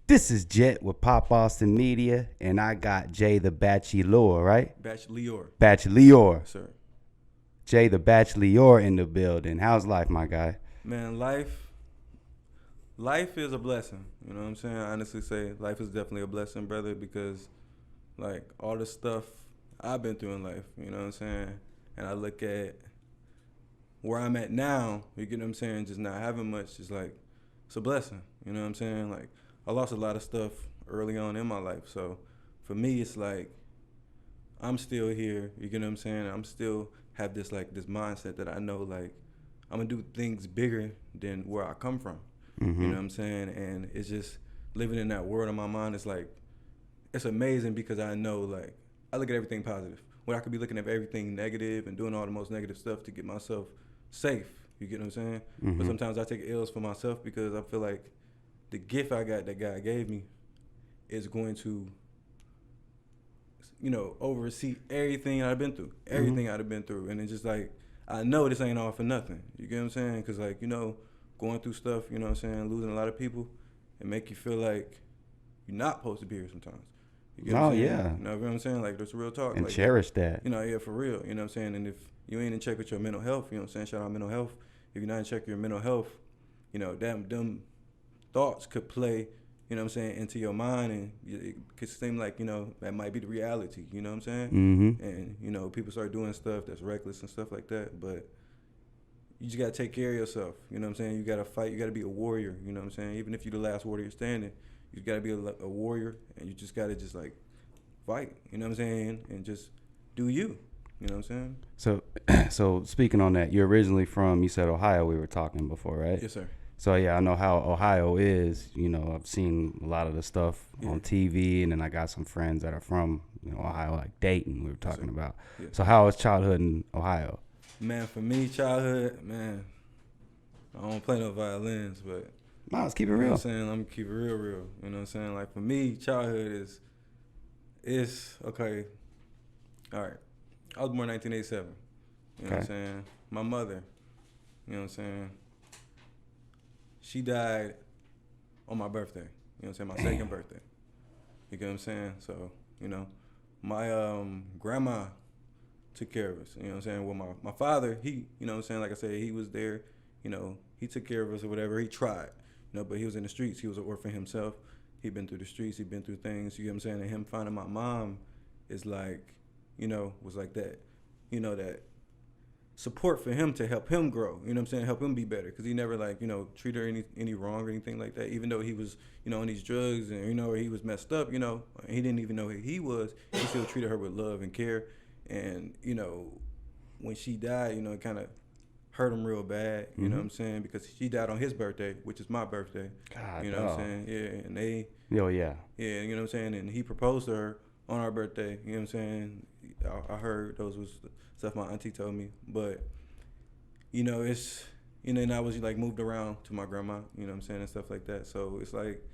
This is Jet with Pop Austin Media, and I got Jay The Bachleor, right? Bachleor. Bachleor. Sir. Jay The Bachleor in the building. How's life, my guy? Man, life is a blessing. You know what I'm saying? I honestly say life is definitely a blessing, brother, because like all the stuff I've been through in life, you know what I'm saying? And I look at where I'm at now, you get what I'm saying, just not having much is like it's a blessing. You know what I'm saying? Like I lost a lot of stuff early on in my life. So for me it's like I'm still here, you get what I'm saying? I'm still have this mindset that I know like I'm gonna do things bigger than where I come from. You know what I'm saying? And it's just living in that world in my mind is like it's amazing because I know like I look at everything positive. When I could be looking at everything negative and doing all the most negative stuff to get myself safe. You get what I'm saying? But sometimes I take L's for myself because I feel like the gift I got that God gave me is going to, oversee everything I've been through, and it's just like I know this ain't all for nothing. You get what I'm saying? Because like going through stuff, you know what I'm saying, losing a lot of people, it make you feel like you're not supposed to be here sometimes. You get what I'm saying? Yeah. You know what I'm saying? Like that's real talk. And like, cherish that. Yeah, for real. You know what I'm saying? And if you ain't in check with your mental health, you know what I'm saying? Shout out mental health. If you're not in check with your mental health, them thoughts could play, you know what I'm saying, into your mind, and it could seem like, that might be the reality, you know what I'm saying? And, people start doing stuff that's reckless and stuff like that, but you just got to take care of yourself, you know what I'm saying? You got to fight, you got to be a warrior, you know what I'm saying? Even if you're the last warrior standing, you got to be a warrior, and you just got to just, like, fight, you know what I'm saying? And just do you. You know what I'm saying? So speaking on that, you're originally from, you said Ohio, we were talking before, right? Yes, sir. So, yeah, I know how Ohio is. I've seen a lot of the stuff on TV, and then I got some friends that are from, Ohio, like Dayton, we were talking about. Yeah. So how was childhood in Ohio? Man, for me, childhood, man, I don't play no violins, but... No, let's keep it real. You know what I'm saying? I'm going to keep it real. You know what I'm saying? Like, for me, childhood is okay. All right. I was born in 1987. You know what I'm saying? My mother, you know what I'm saying? She died on my birthday. You know what I'm saying? My second birthday. You get what I'm saying? So, my grandma took care of us. You know what I'm saying? Well, my father, he, you know what I'm saying? Like I said, he was there. He took care of us or whatever. He tried, but he was in the streets. He was an orphan himself. He'd been through the streets. He'd been through things. You get what I'm saying? And him finding my mom is like, was like that, that support for him to help him grow, you know what I'm saying, help him be better, because he never treat her any wrong or anything like that, even though he was, on these drugs and, or he was messed up, he didn't even know who he was, he still treated her with love and care, and, when she died, it kind of hurt him real bad, you know what I'm saying, because she died on his birthday, which is my birthday, God, you know what I'm saying, yeah, and they, yeah, you know what I'm saying, and he proposed to her on our birthday, you know what I'm saying, I heard those was stuff my auntie told me, but it's and I was like moved around to my grandma, you know what I'm saying, and stuff like that. So it's like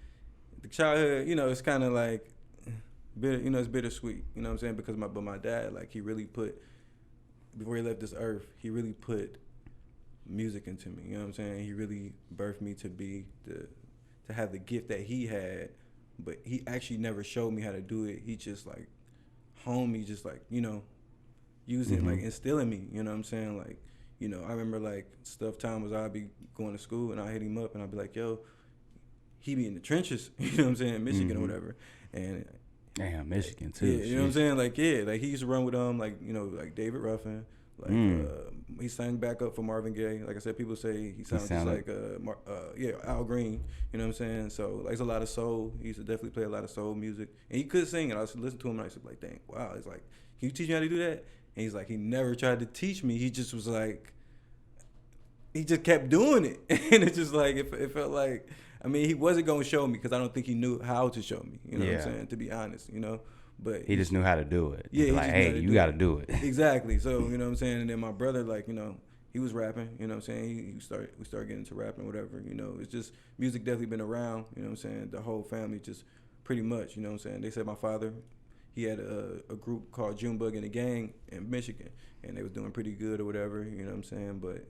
the childhood, it's kind of like bitter, it's bittersweet, you know what I'm saying, because my dad, like, he really put, before he left this earth, he really put music into me, you know what I'm saying. He really birthed me to have the gift that he had, but he actually never showed me how to do it. He just like honed me, just like using like instilling me, you know what I'm saying? Like, I remember like stuff time was I'd be going to school and I hit him up and I'd be like, yo, he be in the trenches, you know what I'm saying, Michigan or whatever. And damn, Michigan too. Yeah, you know what I'm saying? Like, yeah, like he used to run with like David Ruffin. Like he sang back up for Marvin Gaye. Like I said, people say he sounds just like Al Green. You know what I'm saying? So like, there's a lot of soul. He used to definitely play a lot of soul music, and he could sing. And I used to listen to him, and I used to be like, dang, wow. It's like, can you teach me how to do that? And he's like, he never tried to teach me. He just was like, he just kept doing it, and it's just like it felt like. I mean, he wasn't gonna show me because I don't think he knew how to show me. You know what I'm saying? To be honest, But he just knew how to do it. Yeah, like, hey, you got to do it. Exactly. So you know what I'm saying. And then my brother, like, he was rapping. You know what I'm saying. We started getting into rapping, whatever. It's just music definitely been around. You know what I'm saying. The whole family just pretty much. You know what I'm saying. They said my father, he had a group called Junebug and the Gang in Michigan, and they was doing pretty good or whatever. You know what I'm saying. But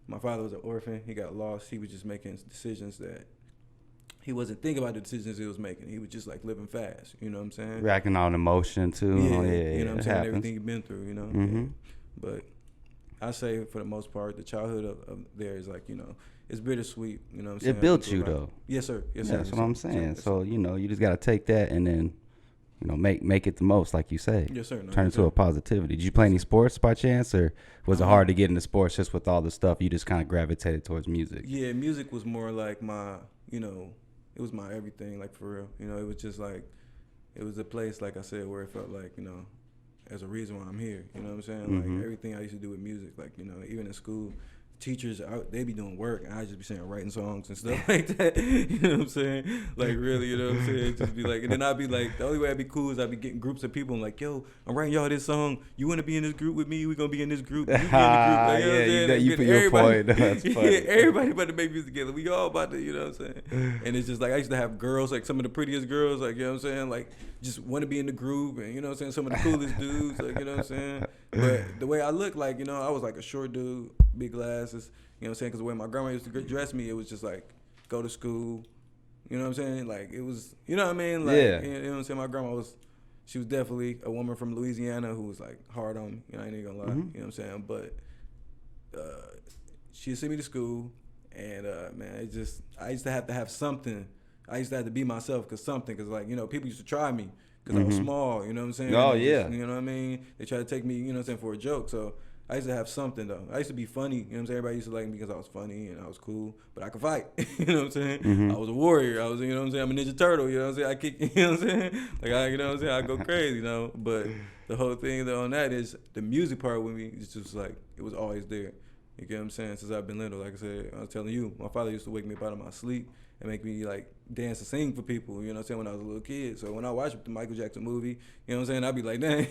my father was an orphan. He got lost. He was just making decisions that he wasn't thinking about the decisions he was making. He was just like living fast. You know what I'm saying? Reacting on emotion too. Yeah, Yeah, you know what I'm saying? happens. Everything you've been through, you know? Mm-hmm. Yeah. But I say for the most part, the childhood of there is like, you know, it's bittersweet. You know what I'm saying? It built you though. Yes, sir. Yes, Yeah, sir. that's Yes, what I'm sir. saying. Yes, sir. So, you know, you just got to take that and then, you know, make it the most, like you say. Yes, sir. No, Turn yes, it to sir. a positivity. Did you play any sports by chance, or was it hard to get into sports just with all the stuff you just kind of gravitated towards music? Yeah, music was more like my, you know, it was my everything, like for real. You know, it was just like, it was a place, like I said, where it felt like, you know, as a reason why I'm here. You know what I'm saying? Mm-hmm. Like everything I used to do with music, like, you know, even in school, teachers, they be doing work, and I just be saying, writing songs and stuff like that. You know what I'm saying? Like really, you know what I'm saying? Just be like, and then I'd be like, the only way I'd be cool is I'd be getting groups of people. I'm like, yo, I'm writing y'all this song. You want to be in this group with me? We gonna be in this group. You be in the group. Like, you know what I'm saying? You put your point. That's funny. Yeah, everybody about to make music together. We all about to, you know what I'm saying? And it's just like I used to have girls, like some of the prettiest girls, like, you know what I'm saying? Like just want to be in the group, and you know what I'm saying? Some of the coolest dudes, like, you know what I'm saying? But the way I look, like, you know, I was like a short dude, big glasses. You know what I'm saying? Because the way my grandma used to dress me, it was just like, go to school. You know what I'm saying? Like, it was, you know what I mean? Like, yeah. You know what I'm saying? My grandma she was definitely a woman from Louisiana who was like hard on me. You know, I ain't even gonna lie. Mm-hmm. You know what I'm saying? But she'd send me to school, and man, it just, I used to have something. I used to have to be myself, because like, you know, people used to try me because I was small. You know what I'm saying? Oh, yeah. You know what I mean? They tried to take me, you know what I'm saying, for a joke. So I used to have something, though. I used to be funny. You know what I'm saying? Everybody used to like me because I was funny and I was cool. But I could fight. You know what I'm saying? Mm-hmm. I was a warrior. I was, you know what I'm saying? I'm a Ninja Turtle. You know what I'm saying? I kick, you know what I'm saying? Like, you know what I'm saying? I go crazy, you know? But the whole thing, though, on that is the music part with me is just like, it was always there. You get what I'm saying? Since I've been little, like I said, I was telling you, my father used to wake me up out of my sleep and make me like dance and sing for people, you know what I'm saying, when I was a little kid. So when I watched the Michael Jackson movie, you know what I'm saying, I'd be like, dang,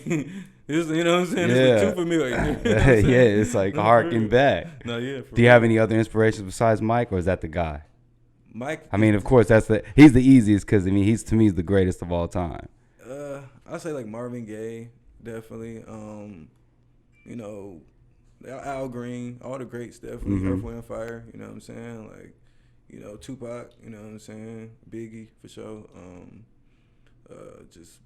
this, you know what I'm saying, this is too familiar. You know what I'm Yeah, it's like harking back. No, yeah. Do you have any other inspirations besides Mike, or is that the guy? Mike? I mean, of course, he's the easiest, because I mean, he's the greatest of all time. I'd say like Marvin Gaye, definitely. You know, Al Green, all the greats, definitely. Mm-hmm. Earth, Wind, and Fire, you know what I'm saying? Like, you know, Tupac, you know what I'm saying? Biggie, for sure. Just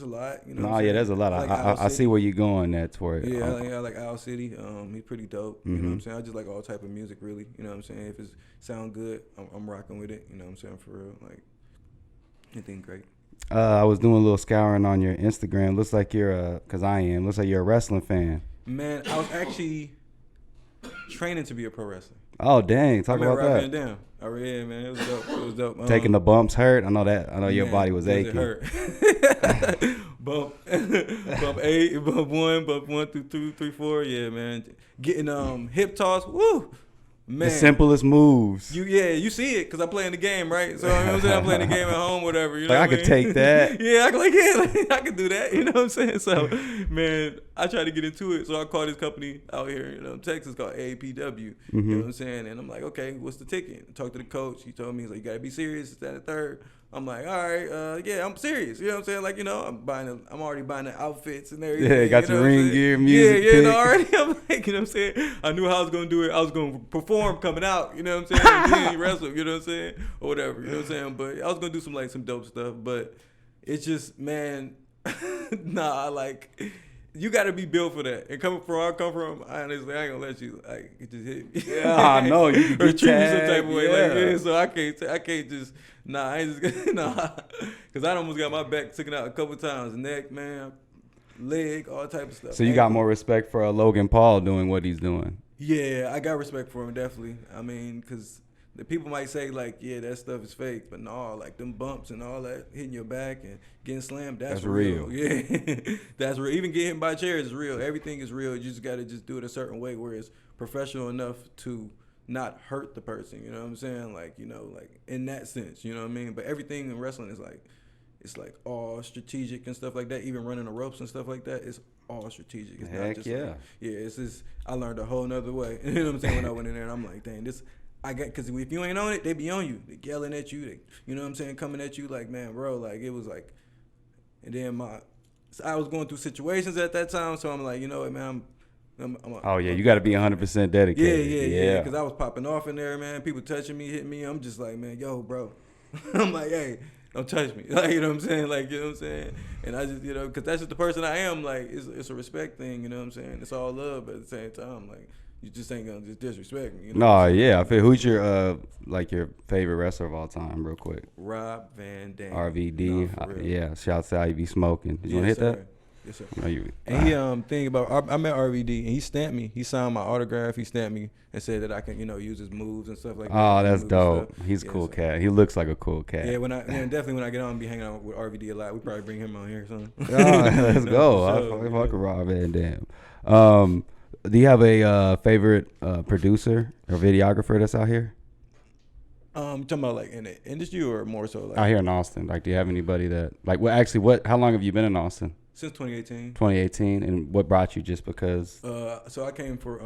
a lot, you know. No, yeah, there's a lot. I see where you're going at for it. Yeah, I like Al City. He's pretty dope. Mm-hmm. You know what I'm saying? I just like all type of music, really. You know what I'm saying? If it sound good, I'm rocking with it. You know what I'm saying? For real, like anything great. I was doing a little scouring on your Instagram. Looks like looks like you're a wrestling fan. Man, I was actually training to be a pro wrestler. Oh, dang. Talk about that. Down. I read, man. It was dope. It was dope. Taking the bumps hurt? I know your body was aching. It hurt. bump 8, bump 1, bump 1 through 2, 3, 4. Yeah, man. Getting hip toss. Woo. Man. The simplest moves. You see it because I play in the game, right? So you know what I'm saying, I'm playing the game at home, whatever. You know like, what I could take that. Yeah, I could do that. You know what I'm saying? So, man, I tried to get into it. So I called this company out here, in Texas called APW. Mm-hmm. You know what I'm saying? And I'm like, okay, what's the ticket? I talked to the coach. He told me, he's like, you gotta be serious. That and the third. I'm like, all right, yeah, I'm serious. You know what I'm saying? Like, I'm already buying the outfits and everything. Yeah, got your ring gear, music. Yeah, already. I'm like, you know what I'm saying? I knew how I was gonna do it. I was gonna perform coming out. You know what I'm saying? And then wrestle. You know what I'm saying? Or whatever. You know what I'm saying? But I was gonna do some dope stuff. But it's just, man, you got to be built for that. And coming from where I come from, honestly, I ain't gonna let you it just hit me. Yeah, I know you can treat me some type of way. Yeah. So I can't just I ain't just because I almost got my back taken out a couple times, neck, man, leg, all type of stuff. So you got more respect for Logan Paul doing what he's doing? Yeah, I got respect for him, definitely. I mean, because the people might say, like, yeah, that stuff is fake, but no, like them bumps and all that hitting your back and getting slammed, that's real. Yeah, that's real. Even getting hit by chairs is real. Everything is real. You just got to just do it a certain way where it's professional enough to not hurt the person. You know what I'm saying? Like, like in that sense, you know what I mean? But everything in wrestling is like, it's like all strategic and stuff like that. Even running the ropes and stuff like that, it's all strategic. It's Heck not just yeah. It's just, I learned a whole nother way. You know what I'm saying? When I went in there, and I'm like, dang, because if you ain't on it, they be on you. They yelling at you. You know what I'm saying? Coming at you like, man, bro, like it was like, and then I was going through situations at that time, so I'm like, you know what, man, you got to be 100% dedicated. Yeah. Because I was popping off in there, man. People touching me, hitting me. I'm just like, man, yo, bro, I'm like, hey, don't touch me. Like, you know what I'm saying? Like, you know what I'm saying? And I just, you know, because that's just the person I am. Like, it's a respect thing, you know what I'm saying? It's all love, but at the same time, like, you just ain't gonna just disrespect me. You know No, yeah. I feel. Who's your like your favorite wrestler of all time, real quick? Rob Van Dam. RVD. Yeah. Shouts out, you be smoking. Did you want to hit that? Yes, sir. No, you. And he thing about I met RVD and he stamped me. He signed my autograph. He stamped me and said that I can, you know, use his moves and stuff like that. Oh, that's dope. He's a cool cat. He looks like a cool cat. Yeah, definitely when I get on and be hanging out with RVD a lot, we probably bring him on here or something. Oh, let's go. I fuck with Rob Van Dam. Do you have a favorite producer or videographer that's out here? You talking about like in the industry or more so like out here in Austin? Like, do you have anybody that like? Well, actually, how long have you been in Austin? Since 2018. 2018, and what brought you? Just because? So I came for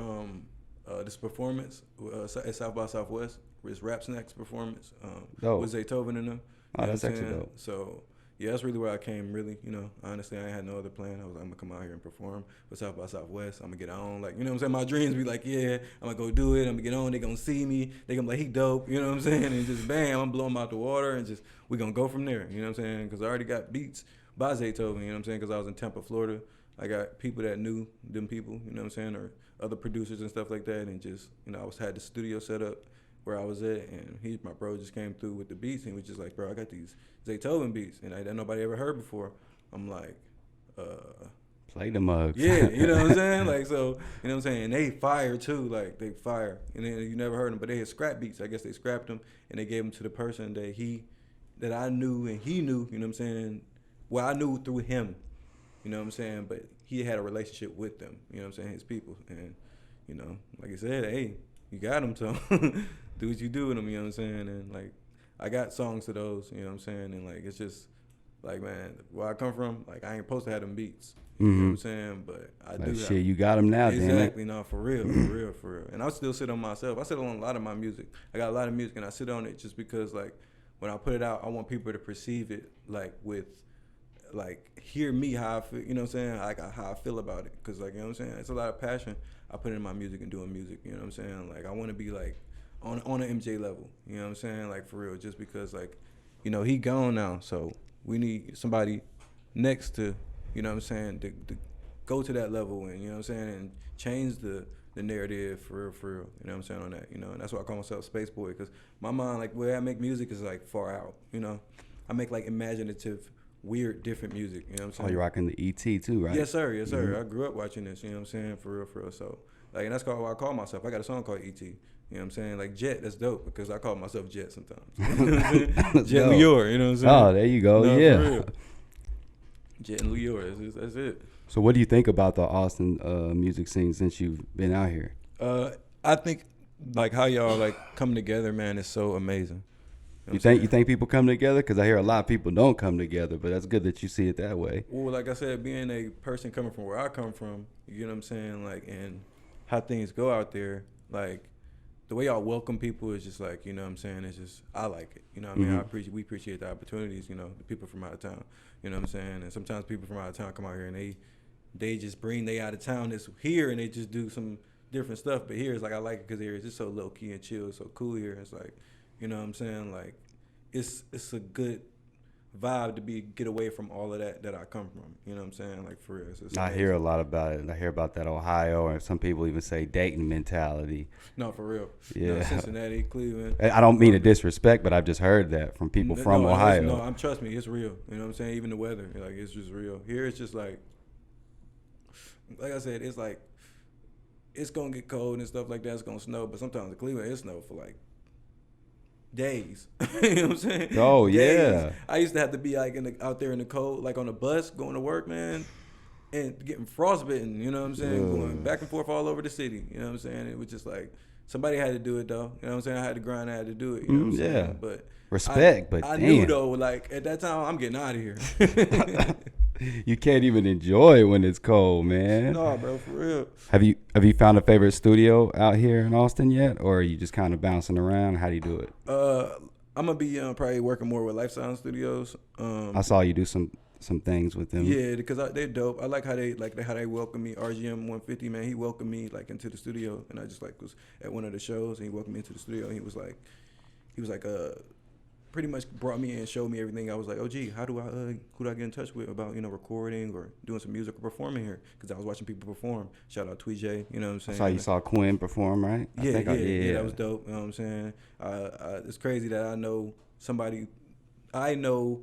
this performance at South by Southwest. It's Rap Snacks performance. With Zaytoven in them. Oh, that's actually dope. So yeah, that's really where I came. Really, you know, honestly, I had no other plan. I was like, I'm gonna come out here and perform with South by Southwest. I'm gonna get on, like, you know what I'm saying. My dreams be like, yeah, I'm gonna go do it. I'm gonna get on. They gonna see me. They gonna be like, he dope. You know what I'm saying? And just bam, I'm gonna blow them out the water, and just we gonna go from there. You know what I'm saying? Because I already got beats by Zaytoven, you know what I'm saying? Because I was in Tampa, Florida. I got people that knew them people, you know what I'm saying, or other producers and stuff like that. And just, you know, had the studio set up where I was at, and my bro just came through with the beats, and he was just like, bro, I got these Zaytoven beats, and that nobody ever heard before. I'm like, play the mugs. Yeah, you know what I'm saying? Like, so, you know what I'm saying? And they fire too, like, they fire. And then you never heard them, but they had scrap beats. I guess they scrapped them, and they gave them to the person that I knew, and he knew, you know what I'm saying? Well, I knew through him, you know what I'm saying? But he had a relationship with them, you know what I'm saying, his people. And, you know, like I said, hey, you got them, so do what you do with them, you know what I'm saying? And, like, I got songs to those, you know what I'm saying? And, like, it's just, like, man, where I come from, like, I ain't supposed to have them beats. You know what I'm saying? But I do. Shit, you got them now, exactly, no, for real. And I still sit on myself. I sit on a lot of my music. I got a lot of music, and I sit on it just because, like, when I put it out, I want people to perceive it, like, hear me how I feel, you know what I'm saying? Like, how I feel about it. Because, like, you know what I'm saying? It's a lot of passion I put in my music and doing music, you know what I'm saying? Like, I want to be, like, on an MJ level, you know what I'm saying? Like, for real, just because, like, you know, he gone now, so we need somebody next to, you know what I'm saying, to go to that level and, you know what I'm saying, and change the narrative for real, you know what I'm saying, on that, you know, and that's why I call myself Space Boy, because my mind, like, where I make music is, like, far out, you know? I make, like, imaginative, weird, different music, you know what I'm saying? Oh, you're rocking the E.T. too, right? Yes, sir, I grew up watching this, you know what I'm saying, for real, so, like, and that's why I call myself, I got a song called E.T., you know what I'm saying? Like, Jet, that's dope, because I call myself Jet sometimes. You know what I'm saying? Jet Lior, you know what I'm saying? Oh, there you go, yeah. For real. Jet and Lior, that's it. So what do you think about the Austin music scene since you've been out here? I think, like, how y'all, like, come together, man, is so amazing. You think people come together? Because I hear a lot of people don't come together, but that's good that you see it that way. Well, like I said, being a person coming from where I come from, you know what I'm saying, like, and how things go out there, like, the way y'all welcome people is just, like, you know what I'm saying, it's just, I like it, you know what I mean? We appreciate the opportunities, you know, the people from out of town, you know what I'm saying? And sometimes people from out of town come out here and they just bring they out of town this here and they just do some different stuff. But here it's like, I like it because here it's just so low key and chill, so cool here. It's like, you know what I'm saying? Like, it's a good vibe to get away from all of that I come from. You know what I'm saying? Like, for real. I hear a lot about it. I hear about that Ohio, or some people even say Dayton mentality. No, for real. Yeah. No, Cincinnati, Cleveland. I don't mean to disrespect, but I've just heard that from people from Ohio. Trust me, it's real. You know what I'm saying? Even the weather, like, it's just real. Here it's just like I said, it's like, it's going to get cold and stuff like that. It's going to snow. But sometimes in Cleveland, it snow for, like, days. You know what I'm saying? Oh, days. Yeah. I used to have to be, like, out there in the cold, like, on the bus going to work, man, and getting frostbitten, you know what I'm saying? Going back and forth all over the city, you know what I'm saying? It was just like, somebody had to do it, though. You know what I'm saying? I had to grind, I had to do it, you know what I'm saying? But respect, but I damn. knew, though, like, at that time, I'm getting out of here. You can't even enjoy it when it's cold, man. No, bro, for real. Have you found a favorite studio out here in Austin yet, or are you just kind of bouncing around? How do you do it? I'm gonna be probably working more with Life Sound Studios. I saw you do some things with them. Yeah, because they're dope. I like how they welcome me. RGM 150, man, he welcomed me, like, into the studio, and I just, like, was at one of the shows, and he welcomed me into the studio, and he was like, pretty much brought me in and showed me everything. I was like, oh, gee, who do I get in touch with about, recording or doing some music or performing here? Because I was watching people perform. Shout out Tweet J, you know what I'm saying? That's how you saw Quinn perform, right? Yeah, that was dope. You know what I'm saying? It's crazy that I know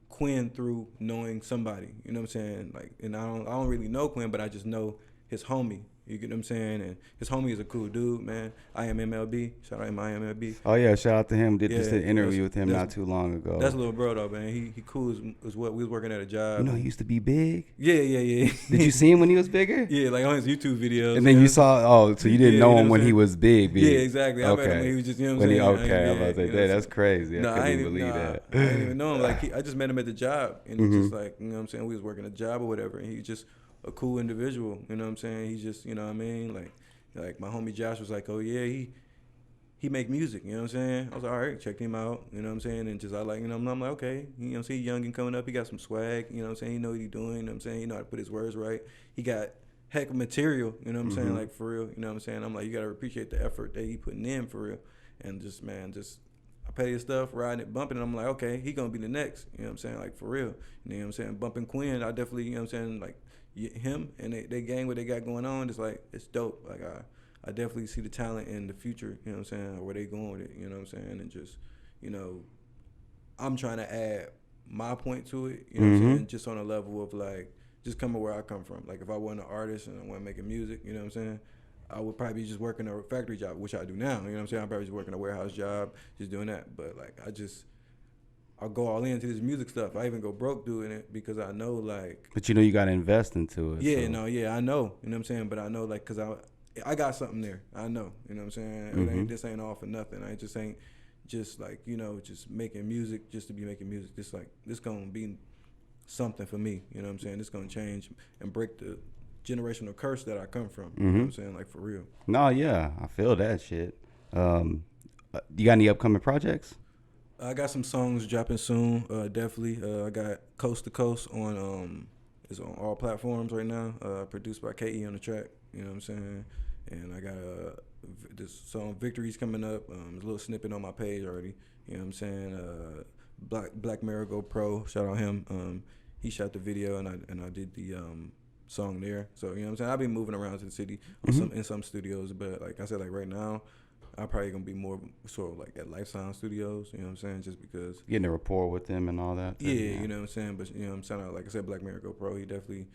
Quinn through knowing somebody, you know what I'm saying? Like, and I don't really know Quinn, but I just know his homie. You get what I'm saying? And his homie is a cool dude, man. I am MLB. Shout out to my MLB. Oh yeah, shout out to him. Did just an interview with him not too long ago. That's a little bro though, man. He cool as what. We was working at a job. You know, he used to be big. Yeah. Did you see him when he was bigger? Yeah, like on his YouTube videos. And then you saw, so you didn't know him when he was big. Yeah, exactly. I met him when he was just, you know what I'm saying? Okay, I was about to say, that's crazy. I couldn't even believe that. I didn't even know him. Like, I just met him at the job, and he just like, you know what I'm saying? We was working a job or whatever, and he just a cool individual, you know what I'm saying? He just, you know what I mean? Like my homie Josh was like, oh yeah, he make music, you know what I'm saying? I was like, all right, check him out, you know what I'm saying? And just I'm like, okay, you know what I'm saying? Young and coming up, he got some swag, you know what I'm saying? He know what he doing, you know what I'm saying? He know how to put his words right. He got heck of material, you know what I'm saying? Like for real, you know what I'm saying? I'm like, you gotta appreciate the effort that he putting in for real. And just I pay his stuff, riding it, bumping it. I'm like, okay, he gonna be the next, you know what I'm saying? Like for real, you know what I'm saying? Bumping Quinn, I definitely, you know what I'm saying? Like him and they gang what they got going on, it's like, it's dope. Like I definitely see the talent in the future, you know what I'm saying, or where they going with it, you know what I'm saying, and just, I'm trying to add my point to it, you know what I'm saying, just on a level of like, just coming where I come from. Like if I wasn't an artist and I wasn't making music, you know what I'm saying, I would probably be just working a factory job, which I do now, you know what I'm saying, I'm probably just working a warehouse job, just doing that, but like I'll go all into this music stuff. I even go broke doing it because I know like. But you got to invest into it. Yeah, so. I know, you know what I'm saying, but I know like, cause I got something there. I know, you know what I'm saying? This ain't all for nothing. I just ain't just like, just making music just to be making music. Just like, this gonna be something for me, you know what I'm saying? This gonna change and break the generational curse that I come from, you know what I'm saying? Like, for real. No, yeah, I feel that shit. You got any upcoming projects? I got some songs dropping soon, definitely. I got Coast to Coast it's on all platforms right now, produced by KE on the track. You know what I'm saying? And I got this song Victory's coming up. There's a little snippet on my page already. You know what I'm saying? Black Marigold Pro, shout out him. He shot the video and I did the song there. So you know what I'm saying? I've been moving around to the city in some studios, but like I said, like right now, I'm probably gonna be more sort of like at Life Sound Studios. You know what I'm saying? Just because getting a rapport with them and all that. Yeah, you know what I'm saying. But you know what I'm saying? Like I said, Black Marigold Pro, he definitely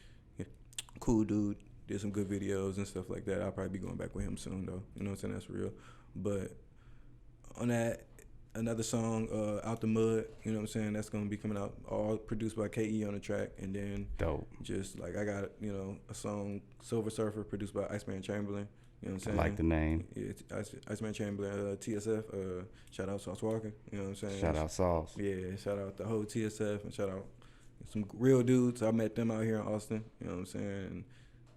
cool dude. Did some good videos and stuff like that. I'll probably be going back with him soon, though. You know what I'm saying? That's real. But on that, another song, Out the Mud, you know what I'm saying? That's going to be coming out, all produced by KE on the track. And then dope. Just like I got, a song, Silver Surfer, produced by Iceman Chamberlain. You know what I'm saying? I like the name. Yeah, Iceman Chamberlain, TSF. Shout out Sauce Walker. You know what I'm saying? Shout out Sauce. Yeah, shout out the whole TSF and shout out some real dudes. I met them out here in Austin. You know what I'm saying? And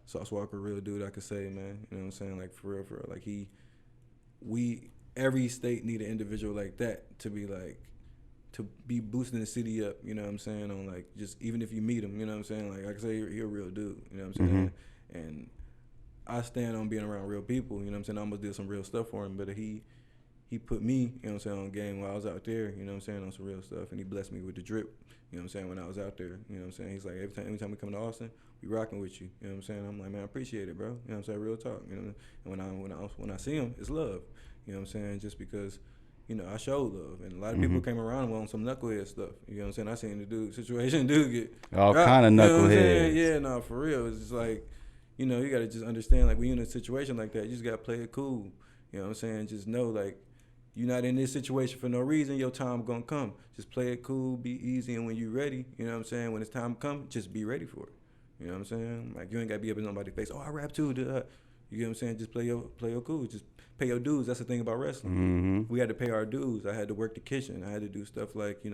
Sauce Walker, real dude, I could say, man. You know what I'm saying? Like, for real. Like, every state need an individual like that to be boosting the city up, you know what I'm saying? On, like, just, even if you meet him, you know what I'm saying? Like, I can say you're a real dude, you know what I'm saying? And I stand on being around real people, you know what I'm saying? I almost did some real stuff for him, but he put me, you know what I'm saying, on game while I was out there, you know what I'm saying, on some real stuff, and he blessed me with the drip, you know what I'm saying, when I was out there, you know what I'm saying? He's like, every time we come to Austin, we rocking with you, you know what I'm saying? I'm like, man, I appreciate it, bro, you know what I'm saying, real talk, you know, and when I see him, it's love, you know what I'm saying, just because, I show love, and a lot of people came around on some knucklehead stuff, you know what I'm saying? I seen the situation get all kind of knuckleheads. Yeah, no, for real, it's just like, you gotta just understand, like, when you're in a situation like that, you just gotta play it cool, you know what I'm saying? Just know, like, you're not in this situation for no reason. Your time gonna come. Just play it cool, be easy, and when you're ready, you know what I'm saying? When it's time to come, just be ready for it. You know what I'm saying? Like, you ain't gotta be up in nobody's face. Oh, I rap too. You know what I'm saying? Just play your cool. Just pay your dues. That's the thing about wrestling. We had to pay our dues. I had to work the kitchen. I had to do stuff like,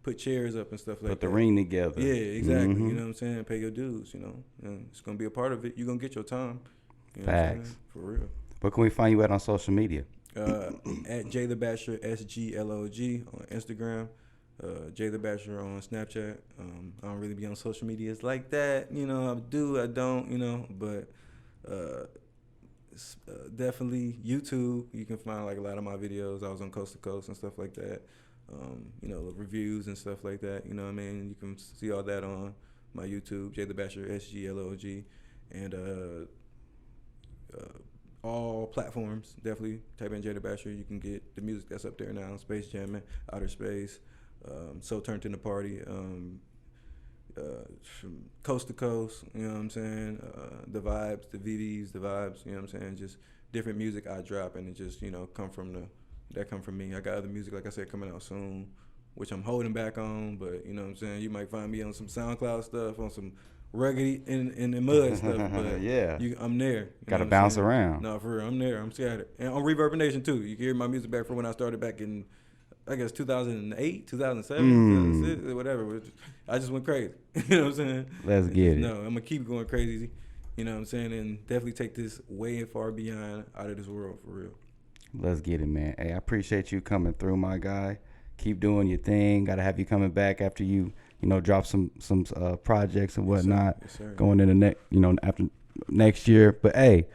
put chairs up and stuff like that. Put the ring together. Yeah, exactly. You know what I'm saying? Pay your dues, And it's gonna be a part of it. You're gonna get your time. You know Facts. For real. Where can we find you at on social media? At Jay The Bachleor, SGLOG on Instagram, Jay The Bachleor on Snapchat. I don't really be on social medias like that, I do, I don't, but definitely YouTube. You can find like a lot of my videos. I was on Coast to Coast and stuff like that. you know, reviews and stuff like that. You know what I mean? You can see all that on my YouTube, Jay The Bachleor, SGLOG, and all platforms. Definitely type in Jay The Bachleor. You can get the music that's up there now: Space Jamming, Outer Space, So Turned in the Party, from Coast to Coast. You know what I'm saying? The vibes, the VDs, the vibes. You know what I'm saying? Just different music I drop, and it just, you know, come from me. I got other music, like I said, coming out soon, which I'm holding back on, but you know what I'm saying? You might find me on some SoundCloud stuff, on some ruggedy in the mud stuff, but yeah, I'm there. Gotta bounce around. No, for real, I'm there. I'm scattered. And on Reverb Nation too. You can hear my music back from when I started back in, I guess, 2008, 2007, 2006, whatever. I just went crazy. You know what I'm saying? Let's get it. No, I'm gonna keep going crazy. You know what I'm saying? And definitely take this way and far beyond, out of this world, for real. Let's get it, man. Hey, I appreciate you coming through, my guy. Keep doing your thing. Gotta have you coming back after you know, drop some projects and whatnot. Yes, sir. Going into after next year. But hey,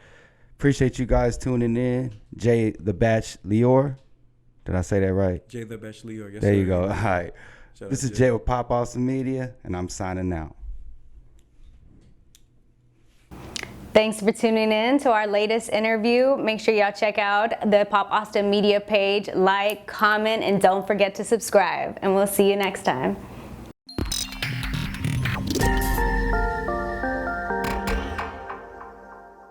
appreciate you guys tuning in. Jay The Bachleor. Did I say that right? Jay The Bachleor. Yes, there sir. you go. All right. Shout This out is Jay with Pop Awesome Media, and I'm signing out. Thanks for tuning in to our latest interview. Make sure y'all check out the Pop Austin Media page, like, comment, and don't forget to subscribe. And we'll see you next time.